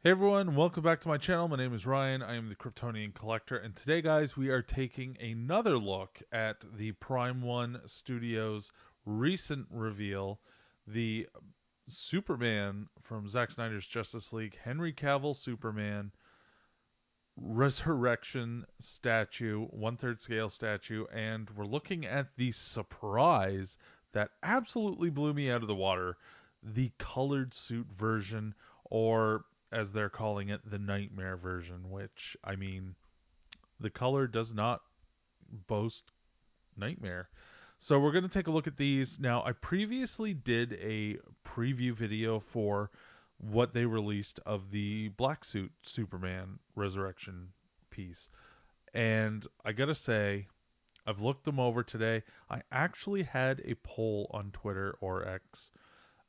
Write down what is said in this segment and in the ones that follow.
Hey everyone, welcome back to my channel. My name is Ryan. I am the Kryptonian Collector, and today, guys, we are taking another look at the Prime One Studios recent reveal, the Superman from Zack Snyder's Justice League, Henry Cavill Superman Resurrection statue, 1/3 scale statue, and we're looking at the surprise that absolutely blew me out of the water, the colored suit version, or as they're calling it, the nightmare version, which, I mean, the color does not boast nightmare. So we're going to take a look at these. Now, I previously did a preview video for what they released of the black suit Superman resurrection piece. And I got to say, I've looked them over today. I actually had a poll on Twitter or X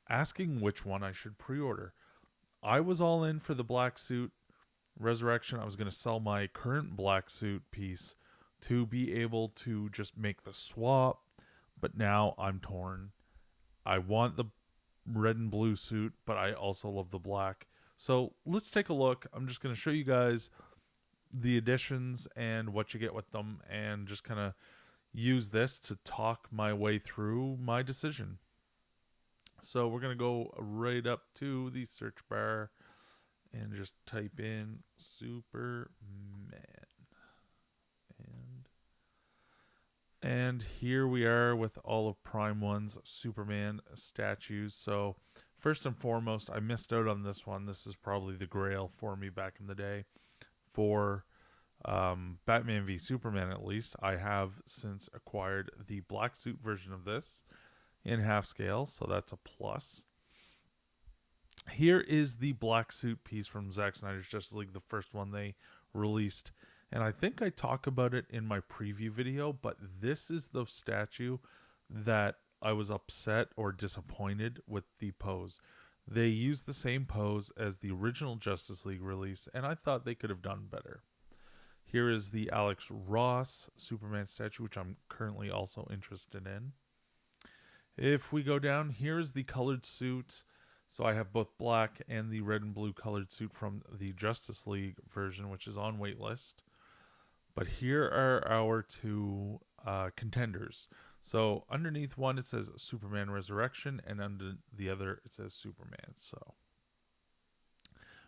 asking which one I should pre order. I was all in for the black suit resurrection. I was going to sell my current black suit piece to be able to just make the swap, but now I'm torn. I want the red and blue suit, but I also love the black. So let's take a look. I'm just going to show you guys the additions and what you get with them, and just kind of use this to talk my way through my decision. So we're going to go right up to the search bar and just type in Superman. And here we are with all of Prime One's Superman statues. So first and foremost, I missed out on this one. This is probably the grail for me back in the day. For Batman v Superman, at least, I have since acquired the black suit version of this in half scale, so that's a plus. Here is the black suit piece from Zack Snyder's Justice League, the first one they released. And I think I talk about it in my preview video, but this is the statue that I was upset or disappointed with the pose. They used the same pose as the original Justice League release, and I thought they could have done better. Here is the Alex Ross Superman statue, which I'm currently also interested in. If we go down, here's the colored suit. So I have both black and the red and blue colored suit from the Justice League version, which is on waitlist. But here are our two contenders. So underneath one, it says Superman Resurrection, and under the other, it says Superman. So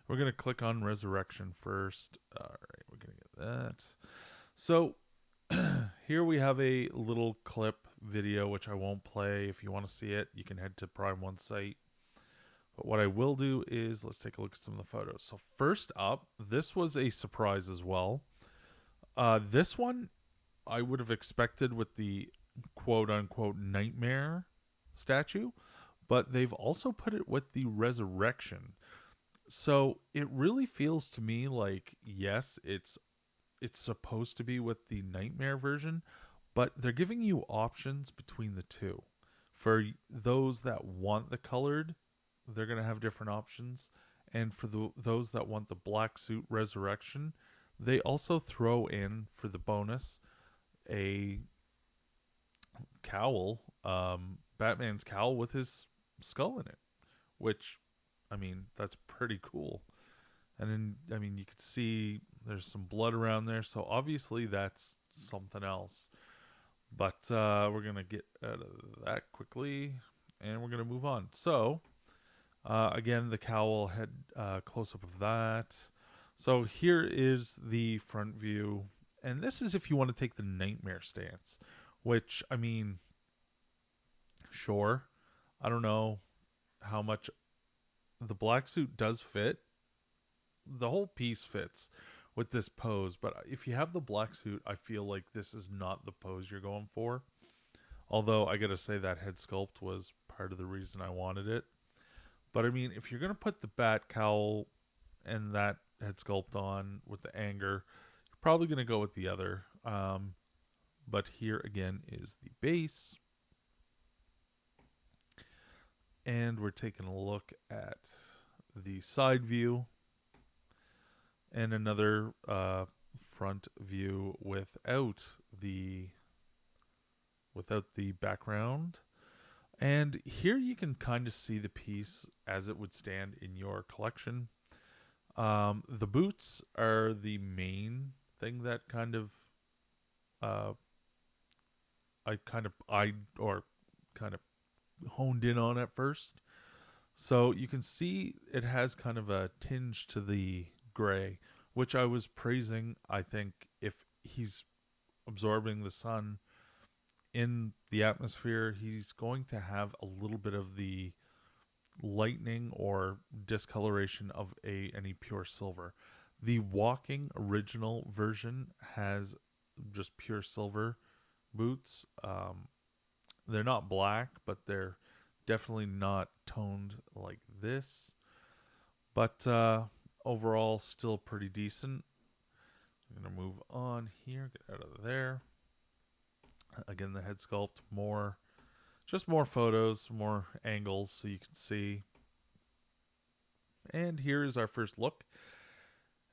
we're going to click on Resurrection first. All right, we're going to get that. So here we have a little clip video, which I won't play. If you want to see it, you can head to Prime One site. But what I will do is, let's take a look at some of the photos. So first up, this was a surprise as well. This one I would have expected with the quote-unquote nightmare statue, but they've also put it with the resurrection. So it really feels to me like, yes, it's supposed to be with the nightmare version, but they're giving you options between the two. For those that want the colored, they're going to have different options. And for those that want the black suit resurrection, they also throw in for the bonus a cowl, Batman's cowl with his skull in it, which, I mean, that's pretty cool. And then, I mean, you could see there's some blood around there, so obviously that's something else. But we're going to get out of that quickly, and we're going to move on. So, again, the cowl head close-up of that. So here is the front view, and this is if you want to take the nightmare stance, which, I mean, sure. I don't know how much the black suit does fit. The whole piece fits with this pose, but if you have the black suit, I feel like this is not the pose you're going for. Although I gotta say that head sculpt was part of the reason I wanted it. But I mean, if you're gonna put the bat cowl and that head sculpt on with the anger, you're probably gonna go with the other. But here again is the base. And we're taking a look at the side view and another front view without the background. And here you can kind of see the piece as it would stand in your collection. The boots are the main thing that uh, kind of honed in on at first. So you can see it has kind of a tinge to the gray, which I was praising. I think if he's absorbing the sun in the atmosphere, he's going to have a little bit of the lightning or discoloration of any pure silver. The walking original version has just pure silver boots. They're not black, but they're definitely not toned like this. But overall, still pretty decent. I'm going to move on here, get out of there. Again, the head sculpt, just more photos, more angles so you can see. And here is our first look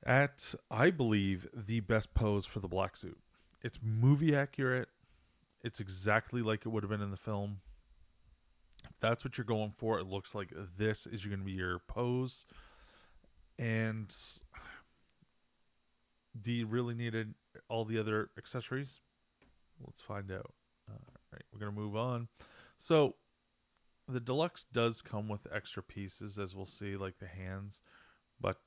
at, I believe, the best pose for the black suit. It's movie accurate. It's exactly like it would have been in the film. If that's what you're going for, it looks like this is going to be your pose. And do you really need all the other accessories? Let's find out. All right, we're going to move on. So the Deluxe does come with extra pieces, as we'll see, like the hands. But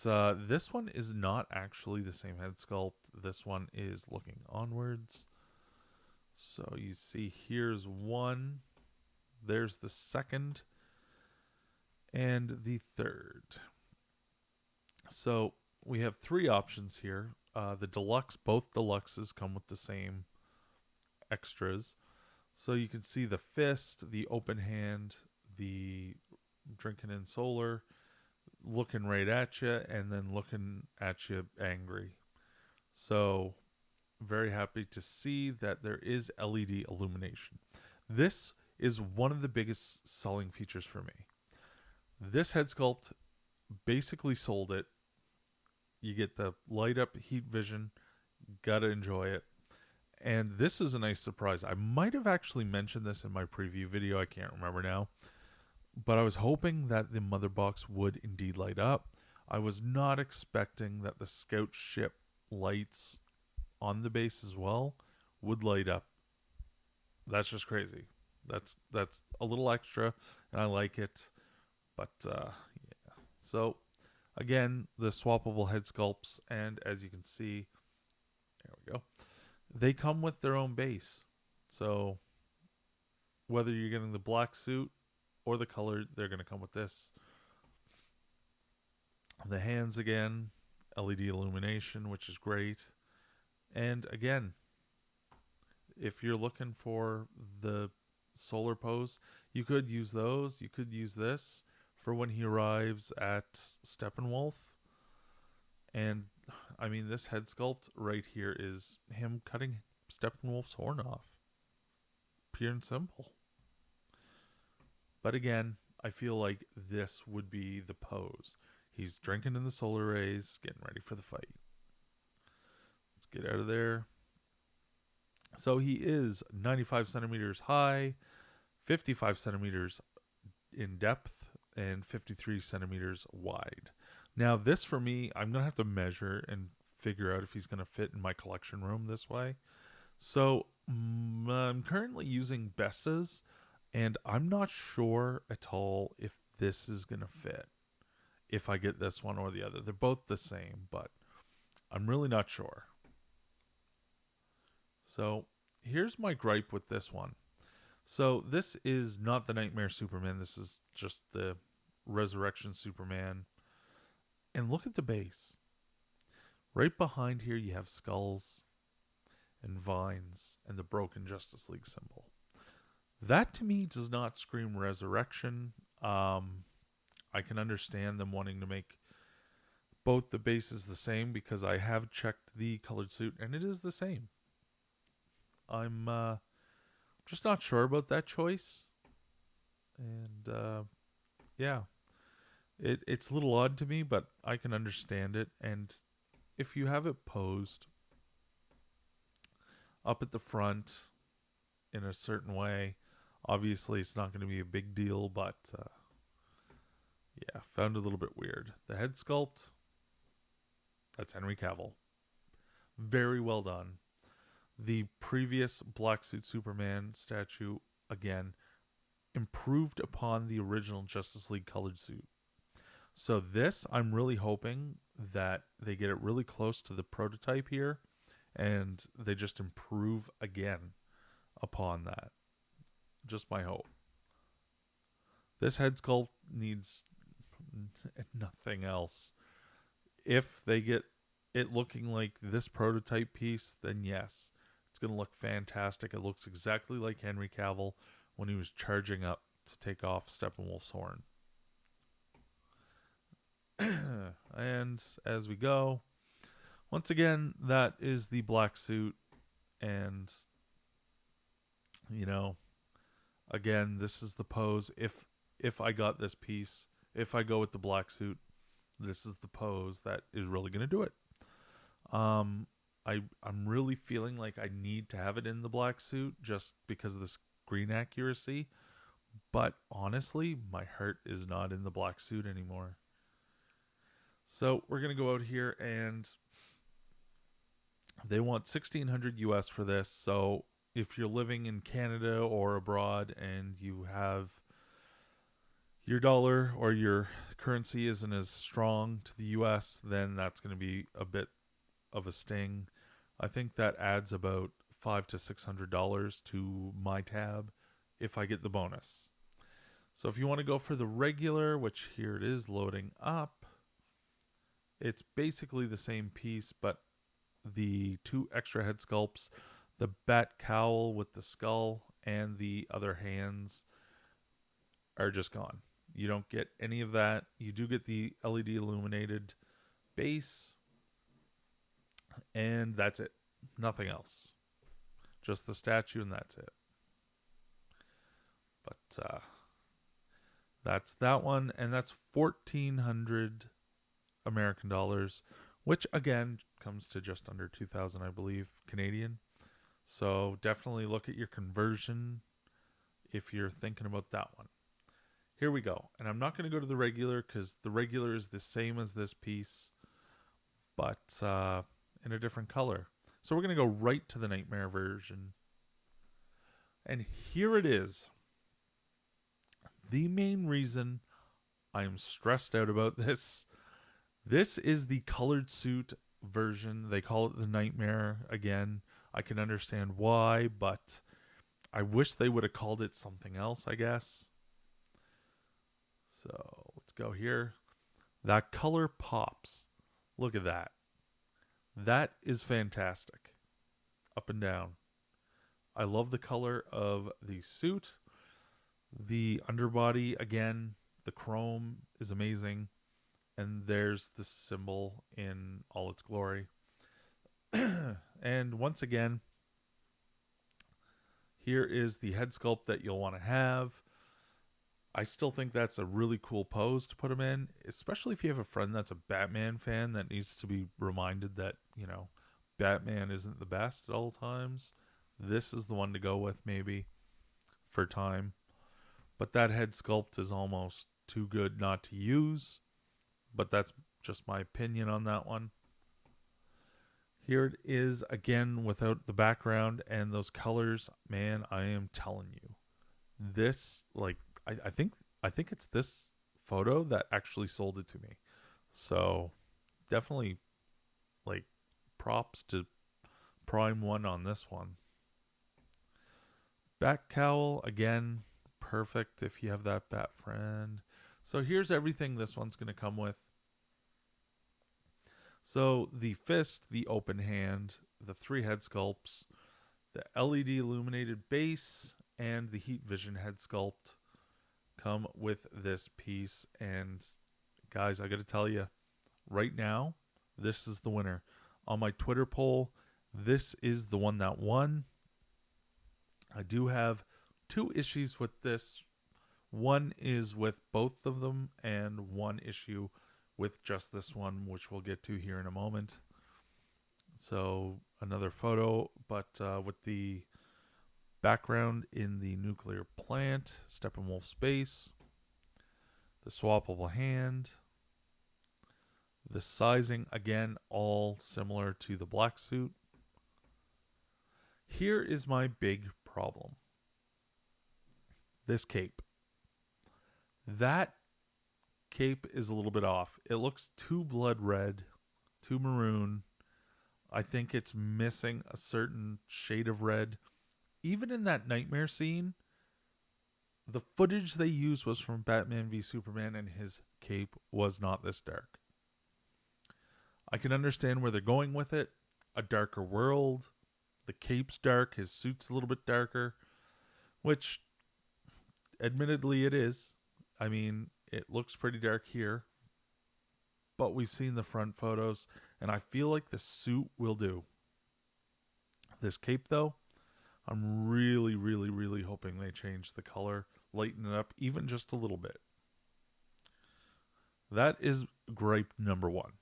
this one is not actually the same head sculpt. This one is looking onwards. So you see here's one. There's the second. And the third. So we have three options here. The Deluxe, both Deluxes come with the same extras. So you can see the fist, the open hand, the drinking in solar, looking right at you, and then looking at you angry. So very happy to see that there is LED illumination. This is one of the biggest selling features for me. This head sculpt basically sold it. You get the light up heat vision, gotta enjoy it. And this is a nice surprise. I might have actually mentioned this in my preview video, I can't remember now. But I was hoping that the mother box would indeed light up. I was not expecting that the scout ship lights on the base as well would light up. That's just crazy. That's a little extra, and I like it. But yeah. So again, the swappable head sculpts, and as you can see, there we go. They come with their own base. So whether you're getting the black suit or the color, they're going to come with this. The hands again, LED illumination, which is great. And again, if you're looking for the solar pose, you could use those. You could use this for when he arrives at Steppenwolf. And I mean, this head sculpt right here is him cutting Steppenwolf's horn off. Pure and simple. But again, I feel like this would be the pose. He's drinking in the solar rays, getting ready for the fight. Let's get out of there. So he is 95 centimeters high, 55 centimeters in depth, and 53 centimeters wide. Now this for me, I'm going to have to measure and figure out if he's going to fit in my collection room this way. So I'm currently using Bestas, and I'm not sure at all if this is going to fit. If I get this one or the other. They're both the same, but I'm really not sure. So here's my gripe with this one. So this is not the Nightmare Superman. This is just the Resurrection Superman. And look at the base. Right behind here you have skulls and vines and the broken Justice League symbol. That to me does not scream resurrection. I can understand them wanting to make both the bases the same because I have checked the colored suit and it is the same. I'm just not sure about that choice. And yeah, it's a little odd to me, but I can understand it. And if you have it posed up at the front in a certain way, obviously it's not going to be a big deal, but yeah, found it a little bit weird. The head sculpt, That's Henry Cavill. Very well done. The previous black suit Superman statue, again, improved upon the original Justice League colored suit. So this, I'm really hoping that they get it really close to the prototype here, and they just improve again upon that. Just my hope. This head sculpt needs nothing else. If they get it looking like this prototype piece, then yes, it's going to look fantastic. It looks exactly like Henry Cavill when he was charging up to take off Steppenwolf's horn. And as we go, once again, that is the black suit. And, again, this is the pose. If I got this piece, if I go with the black suit, this is the pose that is really going to do it. I'm really feeling like I need to have it in the black suit just because of the screen accuracy. But honestly, my heart is not in the black suit anymore. So we're going to go out here, and they want $1,600 US for this. So if you're living in Canada or abroad and you have your dollar or your currency isn't as strong to the US, then that's going to be a bit of a sting. I think that adds about $500 to $600 to my tab if I get the bonus. So if you want to go for the regular, which here it is loading up, it's basically the same piece, but the two extra head sculpts, the bat cowl with the skull and the other hands, are just gone. You don't get any of that. You do get the LED illuminated base, and that's it. Nothing else. Just the statue, and that's it. But that's that one, and that's 1,400 American dollars, which again comes to just under 2,000, I believe, Canadian. So definitely look at your conversion if you're thinking about that one. Here we go. And I'm not going to go to the regular because the regular is the same as this piece, but in a different color. So we're going to go right to the Nightmare version. And here it is. The main reason I am stressed out about this. This is the colored suit version. They call it the Nightmare. Again, I can understand why, but I wish they would have called it something else, I guess. So let's go here. That color pops. Look at that. That is fantastic. Up and down. I love the color of the suit. The underbody, again, the chrome is amazing. And there's the symbol in all its glory. And once again, here is the head sculpt that you'll want to have. I still think that's a really cool pose to put him in, especially if you have a friend that's a Batman fan that needs to be reminded that, Batman isn't the best at all times. This is the one to go with maybe for time. But that head sculpt is almost too good not to use. But that's just my opinion on that one. Here it is again without the background and those colors. Man, I am telling you. This, I think it's this photo that actually sold it to me. So definitely props to Prime One on this one. Bat cowl, again, perfect if you have that bat friend. So here's everything this one's going to come with. So the fist, the open hand, the 3 head sculpts, the LED illuminated base, and the heat vision head sculpt come with this piece. And guys, I got to tell you, right now, this is the winner. On my Twitter poll, this is the one that won. I do have 2 issues with this. One is with both of them, and 1 issue with just this one, which we'll get to here in a moment. So another photo, but with the background in the nuclear plant, Steppenwolf's base, the swappable hand, The sizing, again, all similar to the black suit. Here is my big problem. This cape. That cape is a little bit off. It looks too blood red, too maroon. I think it's missing a certain shade of red. Even in that nightmare scene, the footage they used was from Batman v Superman, and his cape was not this dark. I can understand where they're going with it. A darker world. The cape's dark. His suit's a little bit darker. Which, admittedly, it is. I mean, it looks pretty dark here. But we've seen the front photos, and I feel like the suit will do. This cape, though, I'm really, really, really hoping they change the color, lighten it up even just a little bit. That is gripe number one.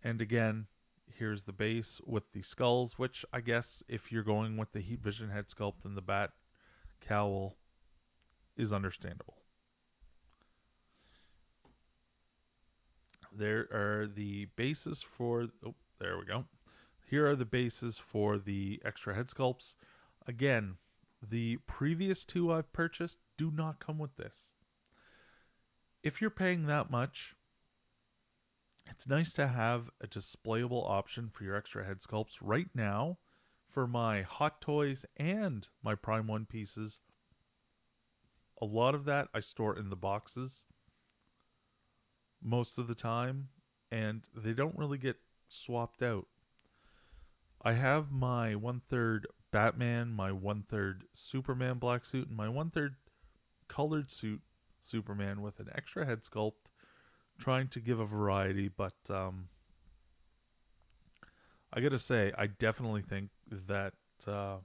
And again, here's the base with the skulls, which I guess if you're going with the Heat Vision head sculpt and the bat cowl is understandable. There are the bases for... Oh, there we go. Here are the bases for the extra head sculpts. Again, the previous two I've purchased do not come with this. If you're paying that much, it's nice to have a displayable option for your extra head sculpts. Right now, for my Hot Toys and my Prime 1 pieces, a lot of that I store in the boxes most of the time, and they don't really get swapped out. I have my 1/3 Batman, my 1/3 Superman black suit, and my 1/3 colored suit Superman with an extra head sculpt, trying to give a variety. But I gotta say, I definitely think that for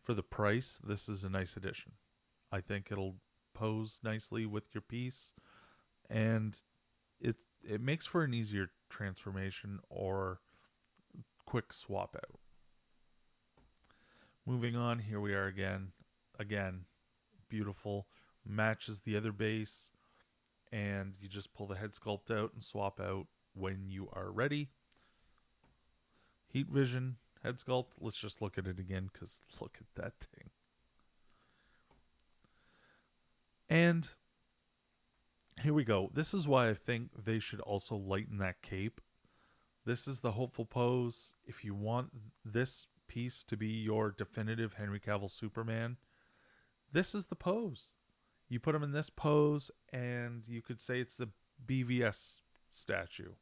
the price, this is a nice addition. I think it'll pose nicely with your piece, and it makes for an easier transformation or quick swap out. Moving on, here we are again. Again, beautiful. Matches the other base, and you just pull the head sculpt out and swap out when you are ready. Heat Vision head sculpt. Let's just look at it again, because look at that thing. And here we go. This is why I think they should also lighten that cape. This is the hopeful pose. If you want this piece to be your definitive Henry Cavill Superman, this is the pose. You put him in this pose, and you could say it's the BVS statue.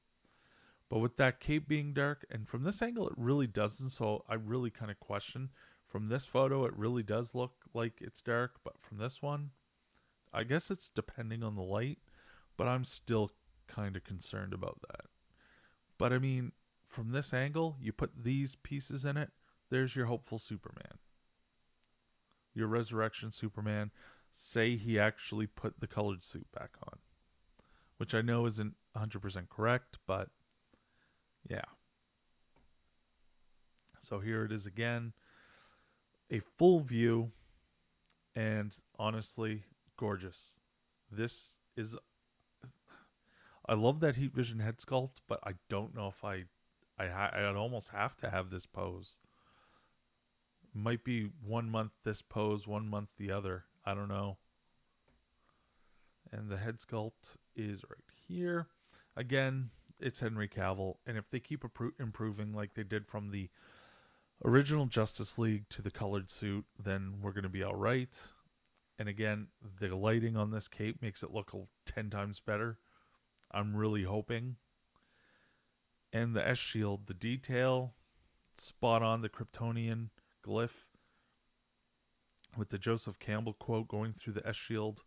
But with that cape being dark, and from this angle it really doesn't, so I really kind of question. From this photo it really does look like it's dark, but from this one, I guess it's depending on the light, but I'm still kind of concerned about that. But I mean, from this angle, you put these pieces in it, there's your hopeful Superman. Your resurrection Superman. Say he actually put the colored suit back on, which I know isn't 100% correct, but yeah. So here it is again, a full view, and honestly, gorgeous. This is... I love that Heat Vision head sculpt, but I don't know if I'd almost have to have this pose. Might be 1 month this pose, 1 month the other. I don't know. And the head sculpt is right here. Again, it's Henry Cavill, and if they keep improving like they did from the original Justice League to the colored suit, then we're going to be all right. And again, the lighting on this cape makes it look 10 times better. I'm really hoping. And the S shield, the detail, spot on, the Kryptonian glyph with the Joseph Campbell quote going through the S shield.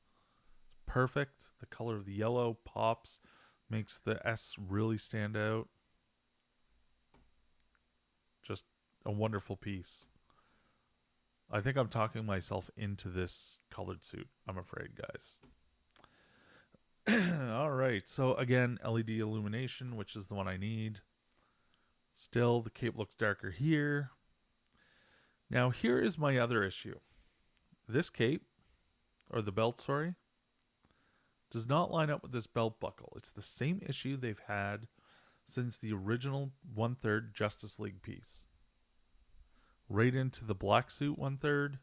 It's perfect. The color of the yellow pops, makes the S really stand out. Just a wonderful piece. I think I'm talking myself into this colored suit, I'm afraid, guys. All right, so again, LED illumination, which is the one I need. Still, the cape looks darker here. Now, here is my other issue. This cape, or the belt, sorry, does not line up with this belt buckle. It's the same issue they've had since the original 1/3 Justice League piece. Right into the black suit 1/3.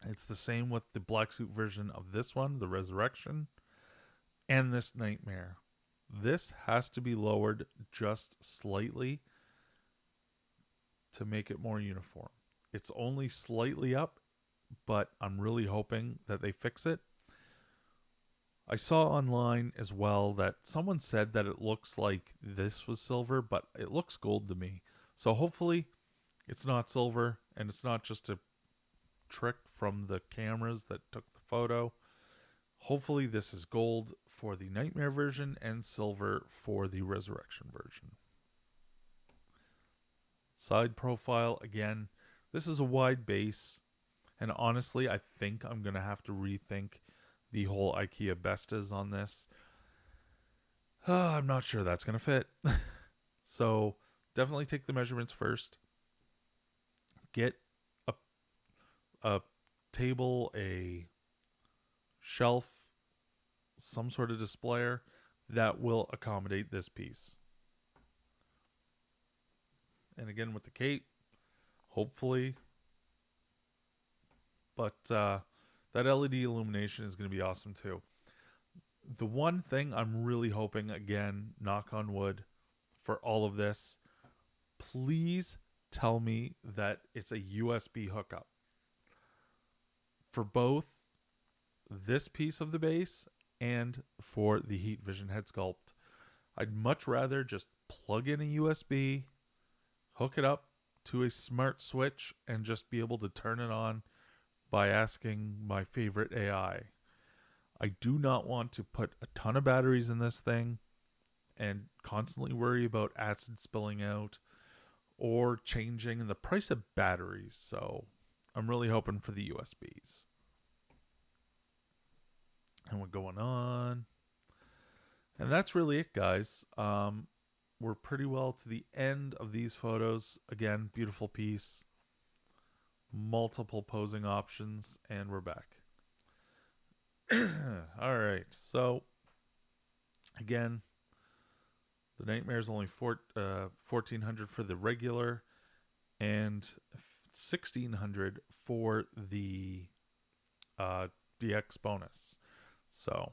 It's the same with the black suit version of this one, the Resurrection, and this Nightmare. This has to be lowered just slightly to make it more uniform. It's only slightly up, but I'm really hoping that they fix it. I saw online as well that someone said that it looks like this was silver, but it looks gold to me. So hopefully it's not silver and it's not just a trick from the cameras that took the photo. Hopefully this is gold for the Nightmare version and silver for the Resurrection version. Side profile, again, this is a wide base. And honestly, I think I'm going to have to rethink the whole IKEA Bestas on this. I'm not sure that's going to fit. So definitely take the measurements first. Get a table, a shelf, some sort of displayer that will accommodate this piece. And again with the cape, hopefully. But that LED illumination is going to be awesome too. The one thing I'm really hoping, again, knock on wood, for all of this, please tell me that it's a USB hookup for both this piece of the base and for the Heat Vision head sculpt. I'd much rather just plug in a USB, hook it up to a smart switch, and just be able to turn it on by asking my favorite AI. I do not want to put a ton of batteries in this thing and constantly worry about acid spilling out or changing the price of batteries. So I'm really hoping for the USBs. And we're going on. And that's really it, guys. We're pretty well to the end of these photos. Again, beautiful piece. Multiple posing options, and we're back. All right, so again, the Nightmare is only $1,400 for the regular and $1,600 for the DX bonus. So,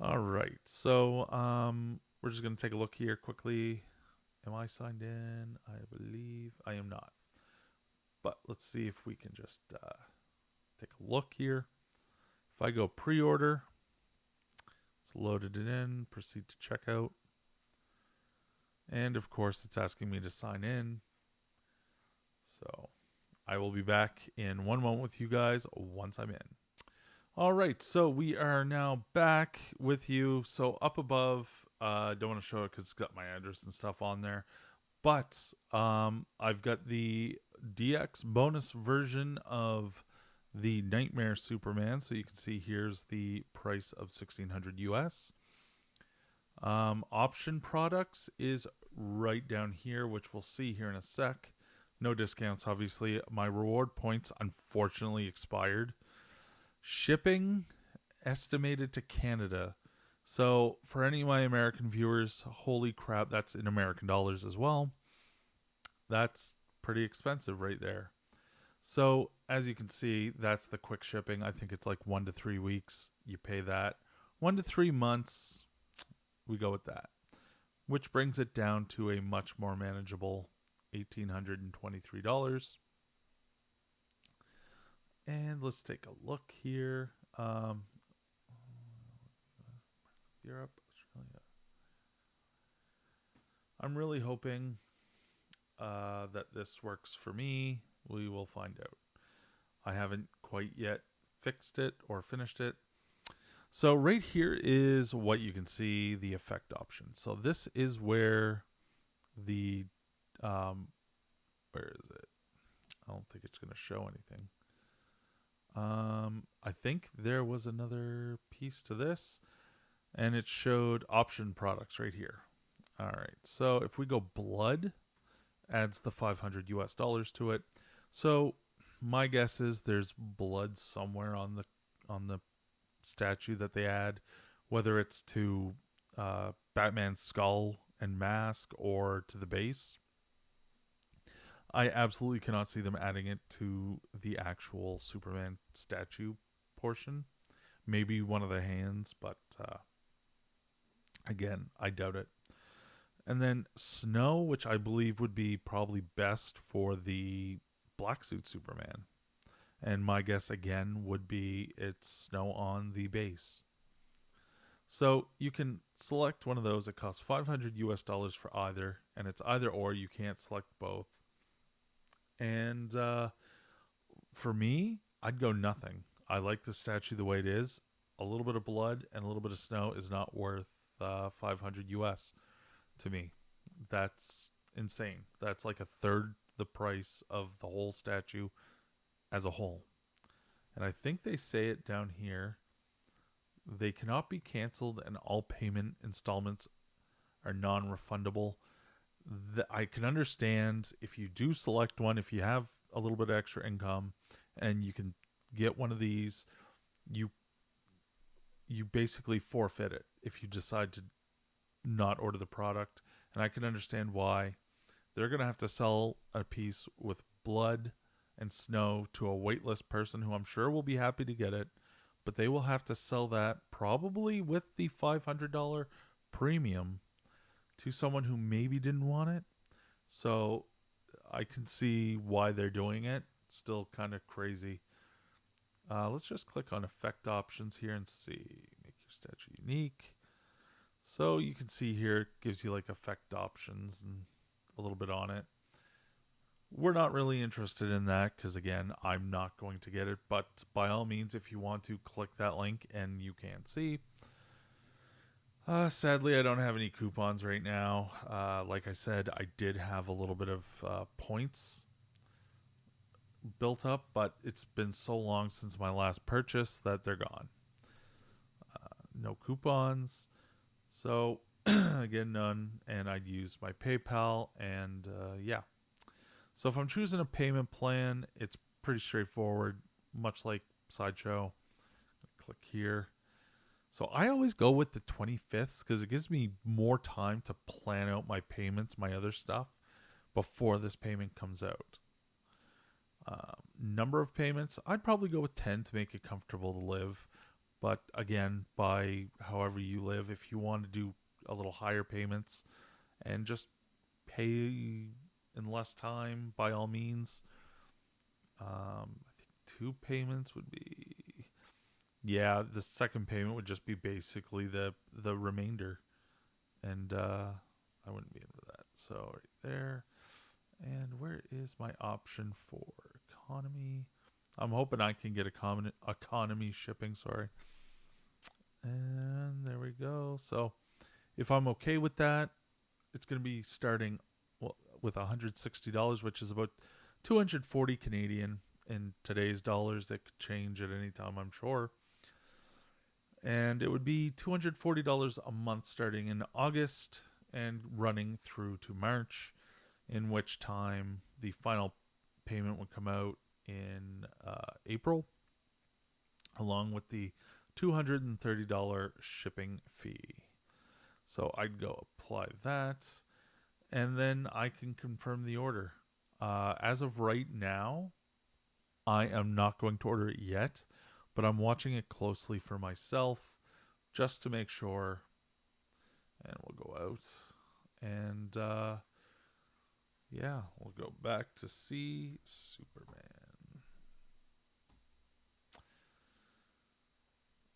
all right, so we're just gonna take a look here quickly. Am I signed in? I believe I am not. But let's see if we can just take a look here. If I go pre-order, it's loaded it in, proceed to checkout. And of course, it's asking me to sign in. So I will be back in one moment with you guys once I'm in. All right, so we are now back with you. So up above, I don't want to show it because it's got my address and stuff on there. But I've got the DX bonus version of the Nightmare Superman. So you can see here's the price of $1,600 US. Option products is right down here, which we'll see here in a sec. No discounts, obviously. My reward points unfortunately expired. Shipping estimated to Canada. So for any of my American viewers, holy crap, that's in American dollars as well. That's pretty expensive right there. So as you can see, that's the quick shipping. I think it's like 1 to 3 weeks. You pay that. 1 to 3 months, we go with that. Which brings it down to a much more manageable $1,823. And let's take a look here. Europe, Australia. I'm really hoping that this works for me. We will find out. I haven't quite yet fixed it or finished it. So right here is what you can see, the effect option. So this is where the, where is it? I don't think it's going to show anything. I think there was another piece to this, and it showed option products right here. All right, so if we go blood, adds the $500 US to it. So my guess is there's blood somewhere on the statue that they add, whether it's to Batman's skull and mask or to the base. I absolutely cannot see them adding it to the actual Superman statue portion. Maybe one of the hands, but again, I doubt it. And then snow, which I believe would be probably best for the black suit Superman. And my guess again would be it's snow on the base. So you can select one of those. It costs $500 for either, and it's either or. You can't select both. And for me, I'd go nothing. I like the statue the way it is. A little bit of blood and a little bit of snow is not worth $500 to me. That's insane. That's like a third the price of the whole statue as a whole. And I think they say it down here. They cannot be canceled and all payment installments are non-refundable. I can understand if you do select one, if you have a little bit of extra income and you can get one of these, you basically forfeit it if you decide to not order the product. And I can understand why. They're going to have to sell a piece with blood and snow to a waitlist person who I'm sure will be happy to get it, but they will have to sell that probably with the $500 premium to someone who maybe didn't want it. So I can see why they're doing it. Still kind of crazy. Let's just click on effect options here and see. Make your statue unique. So you can see here it gives you like effect options and a little bit on it. We're not really interested in that because, again, I'm not going to get it. But by all means, if you want to, click that link and you can see. Sadly, I don't have any coupons right now. Like I said, I did have a little bit of points built up, but it's been so long since my last purchase that they're gone. No coupons. So, again, none. And I'd use my PayPal and, yeah. So if I'm choosing a payment plan, it's pretty straightforward, much like Sideshow. Click here. So I always go with the 25th because it gives me more time to plan out my payments, my other stuff, before this payment comes out. Number of payments, I'd probably go with 10 to make it comfortable to live. But again, by however you live, if you want to do a little higher payments and just pay in less time, by all means. I think 2 payments would be, yeah, the second payment would just be basically the remainder, and I wouldn't be into that. So right there. And where is my option for economy? I'm hoping I can get economy shipping, sorry. And there we go. So if I'm okay with that, it's going to be starting with $160, which is about 240 Canadian in today's dollars. That could change at any time, I'm sure. And it would be $240 a month starting in August and running through to March, in which time the final payment would come out in April, along with the $230 shipping fee. So I'd go apply that. And then I can confirm the order. As of right now, I am not going to order it yet, but I'm watching it closely for myself just to make sure. And we'll go out. And yeah, we'll go back to see Superman.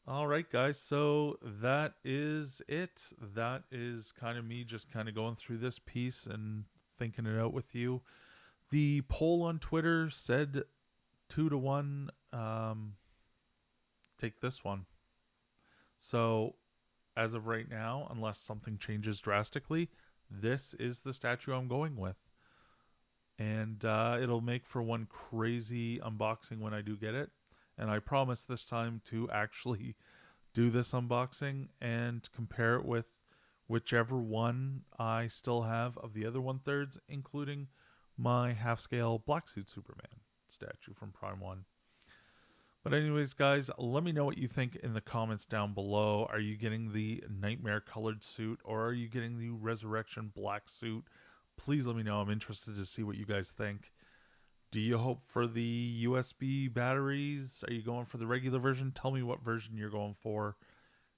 All right, guys, so that is it. That is kind of me just kind of going through this piece and thinking it out with you. The poll on Twitter said 2-1, take this one. So as of right now, unless something changes drastically, this is the statue I'm going with. And it'll make for one crazy unboxing when I do get it. And I promise this time to actually do this unboxing and compare it with whichever one I still have of the other 1/3, including my half-scale black suit Superman statue from Prime 1. But anyways, guys, let me know what you think in the comments down below. Are you getting the Nightmare colored suit or are you getting the Resurrection black suit? Please let me know. I'm interested to see what you guys think. Do you hope for the USB batteries? Are you going for the regular version? Tell me what version you're going for.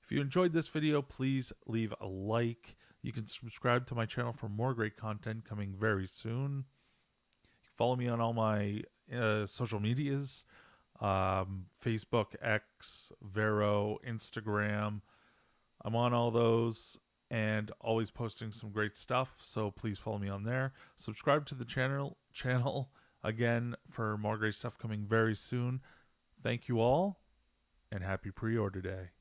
If you enjoyed this video, please leave a like. You can subscribe to my channel for more great content coming very soon. Follow me on all my social medias. Facebook, X, Vero, Instagram. I'm on all those and always posting some great stuff, so please follow me on there. Subscribe to the channel again for more great stuff coming very soon. Thank you all, and happy pre-order day.